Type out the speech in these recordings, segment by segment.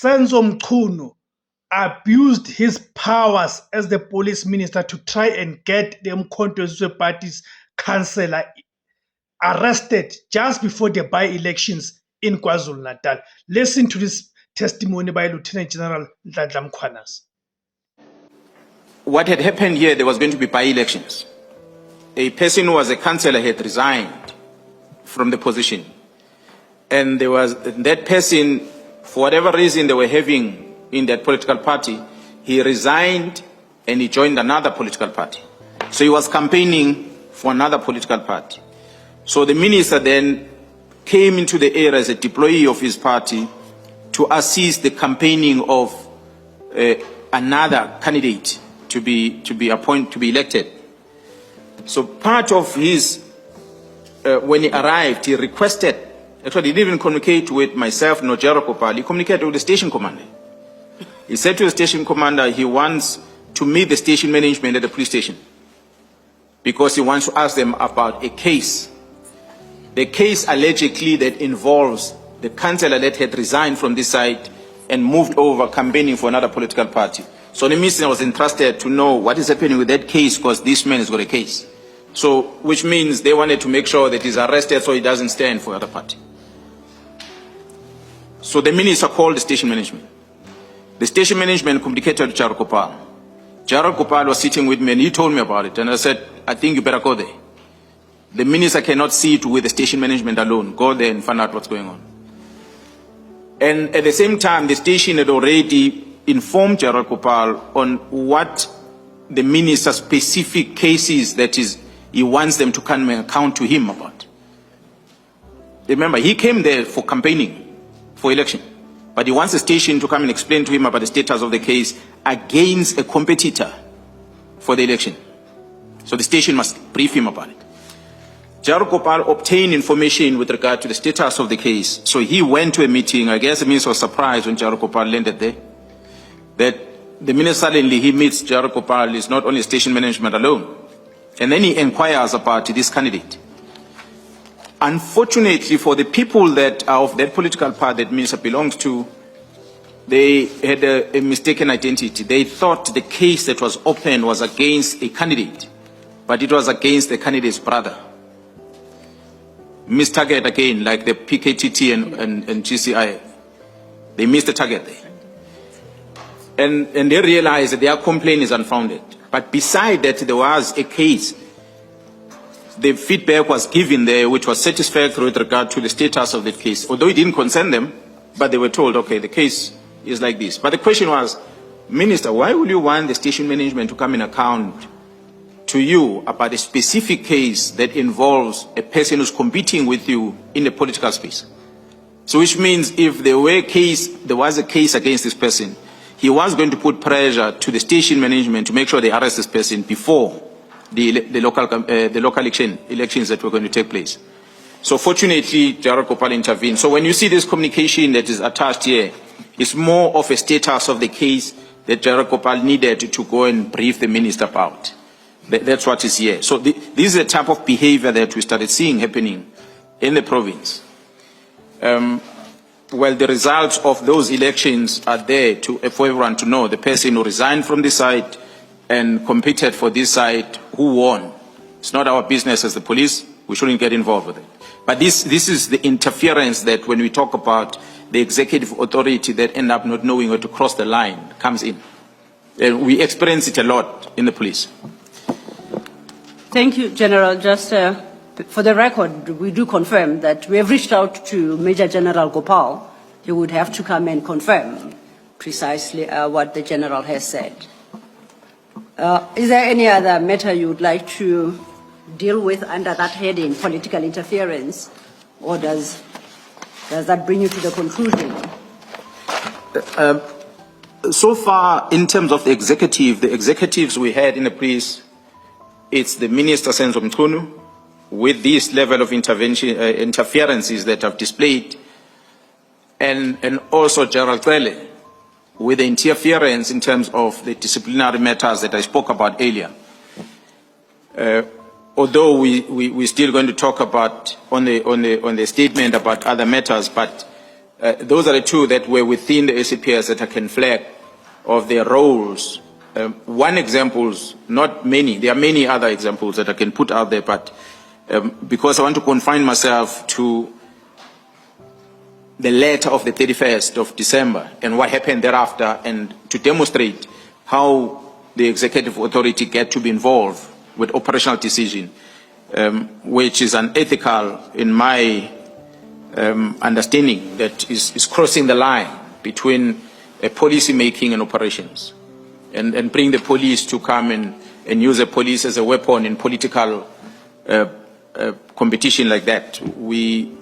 Senzo Mchunu abused his powers as the police minister to try and get the MK Party's councillor arrested just before the by-elections in KwaZulu-Natal. Listen to this testimony by Lieutenant General Nhlanhla Mkhwanazi. What had happened here, there was going to be by-elections. A person who was a councillor had resigned from the position. And there was that person, for whatever reason they were having in that political party, he resigned and he joined another political party. So he was campaigning for another political party. So the minister then came into the area as a deployee of his party to assist the campaigning of another candidate to be elected. So part of his, when he arrived, he requested, actually he didn't even communicate with myself nor Gerald Kopal, he communicated with the station commander. He said to the station commander he wants to meet the station management at the police station because he wants to ask them about a case. The case allegedly that involves the councillor that had resigned from this side and moved over campaigning for another political party. So the minister was entrusted to know what is happening with that case because this man has got a case. So, which means they wanted to make sure that he's arrested so he doesn't stand for the other party. So the minister called the station management. The station management communicated to Gerald Kopal. Gerald Kopal was sitting with me and he told me about it. And I said, I think you better go there. The minister cannot see it with the station management alone. Go there and find out what's going on. And at the same time, the station had already informed Gerald Kopal on what the minister's specific cases that is, he wants them to come and account to him about. Remember, he came there for campaigning, for election. But he wants the station to come and explain to him about the status of the case against a competitor for the election. So the station must brief him about it. Gerald Kopal obtained information with regard to the status of the case. So he went to a meeting. I guess the minister was surprised when Gerald Kopal landed there. That the minister suddenly, he meets Gerald Kopal, is not only station management alone. And then he inquires about this candidate. Unfortunately for the people that are of that political party that minister belongs to, they had a mistaken identity. They thought the case that was opened was against a candidate, but it was against the candidate's brother. Missed target again, like the PKTT and GCI. They missed the target there. And they realized that their complaint is unfounded. But beside that, there was a case. The feedback was given there, which was satisfactory with regard to the status of the case. Although it didn't concern them, but they were told, okay, the case is like this. But the question was, Minister, why would you want the station management to come in account to you about a specific case that involves a person who's competing with you in the political space? So which means if there was a case against this person, he was going to put pressure to the station management to make sure they arrest this person before the local elections that were going to take place. So fortunately, Gerald Kopal intervened. So when you see this communication that is attached here, it's more of a status of the case that Gerald Kopal needed to go and brief the minister about. That's what is here. So this is the type of behavior that we started seeing happening in the province. Well, the results of those elections are there for everyone to know. The person who resigned from this side and competed for this side, who won. It's not our business as the police. We shouldn't get involved with it. But this is the interference that when we talk about the executive authority that end up not knowing where to cross the line comes in. And we experience it a lot in the police. Thank you, General. Just for the record, we do confirm that we have reached out to Major General Gopal. He would have to come and confirm precisely what the General has said. Is there any other matter you would like to deal with under that heading, political interference, or does that bring you to the conclusion? So far, in terms of the executives we had in the police, it's the Minister Senzo Mchunu with this level of interferences that I've displayed, and also Gerald Trele with the interference in terms of the disciplinary matters that I spoke about earlier. Although we're still going to talk about on the statement about other matters, but Those are the two that were within the ACPS that I can flag of their roles. One example, not many, there are many other examples that I can put out there, but because I want to confine myself to the letter of the 31st of December and what happened thereafter, and to demonstrate how the executive authority get to be involved with operational decision, which is unethical in my understanding, that is crossing the line between policy making and operations, and bring the police to come and use the police as a weapon in political competition like that. We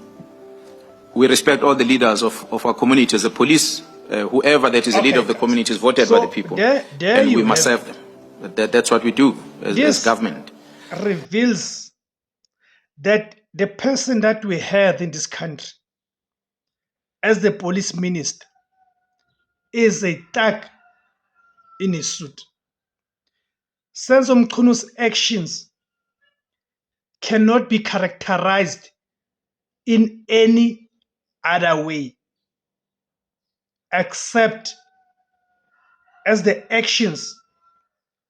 respect all the leaders of our communities. The police, whoever that is the leader of the community, is voted by the people, and we must serve them. That's what we do as government. Reveals that the person that we have in this country as the police minister is a thug in a suit. Senzo Mchunu's actions cannot be characterized in any other way except as the actions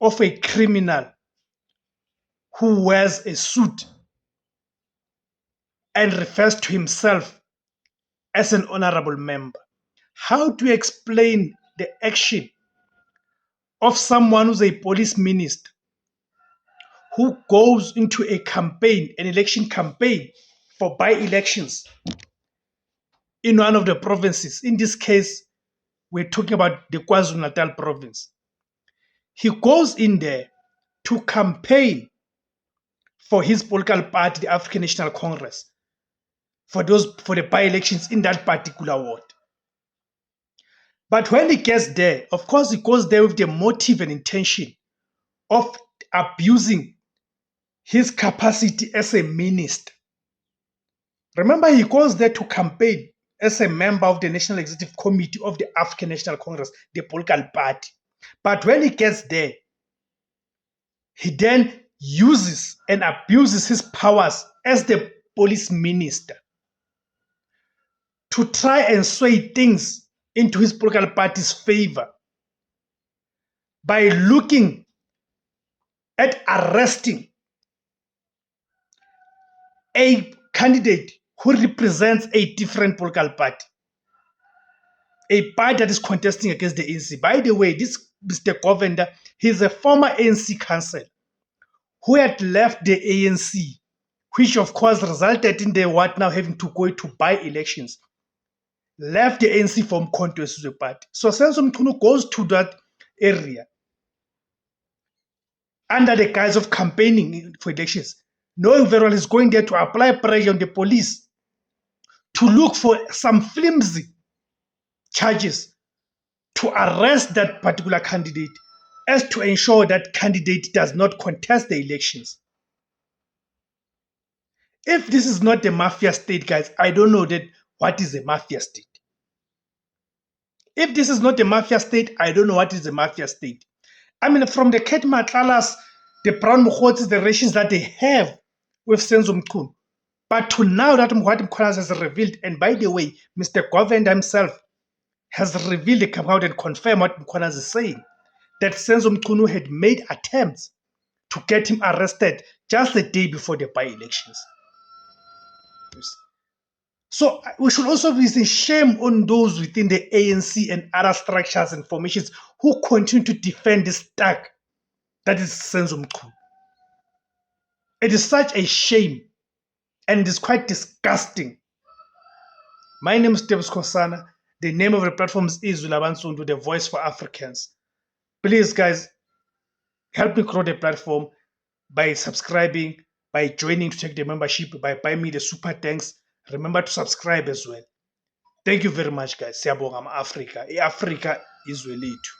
of a criminal who wears a suit and refers to himself as an honorable member. How do you explain the action of someone who's a police minister who goes into a campaign, an election campaign for by-elections in one of the provinces? In this case, we're talking about the KwaZulu-Natal province. He goes in there to campaign for his political party, the African National Congress, for the by-elections in that particular ward. But when he gets there, of course, he goes there with the motive and intention of abusing his capacity as a minister. Remember, he goes there to campaign as a member of the National Executive Committee of the African National Congress, the political party. But when he gets there, he then uses and abuses his powers as the police minister to try and sway things into his political party's favor by looking at arresting a candidate who represents a different political party, a party that is contesting against the ANC. By the way, this Mr. Govender, he's a former ANC councillor who had left the ANC, which of course resulted in the what now having to go to by-elections. Left the ANC from MKParty. Party. So Senzo Mchunu goes to that area under the guise of campaigning for elections, knowing very well he's going there to apply pressure on the police to look for some flimsy charges to arrest that particular candidate, as to ensure that candidate does not contest the elections. If this is not a mafia state, guys, I don't know that what is a mafia state. If this is not a mafia state, I don't know what is a mafia state. I mean, from the Ket Matlalas, the Brown Mukhotis, the relations that they have with Senzo Mchunu. But to now that what Mkhwana has revealed, and by the way, Mr. Govender himself has revealed, come out and confirm what Mkhwana is saying, that Senzo Mchunu had made attempts to get him arrested just the day before the by-elections. So we should also be saying shame on those within the ANC and other structures and formations who continue to defend this thug that is Senzo Mchunu. It is such a shame, and it is quite disgusting. My name is Tebs Kosana. The name of the platform is IZWILABANSUNDU, the voice for Africans. Please, guys, help me grow the platform by subscribing, by joining to take the membership, by buying me the super thanks. Remember to subscribe as well. Thank you very much, guys. Siyabonga Africa. Africa izwe lethu.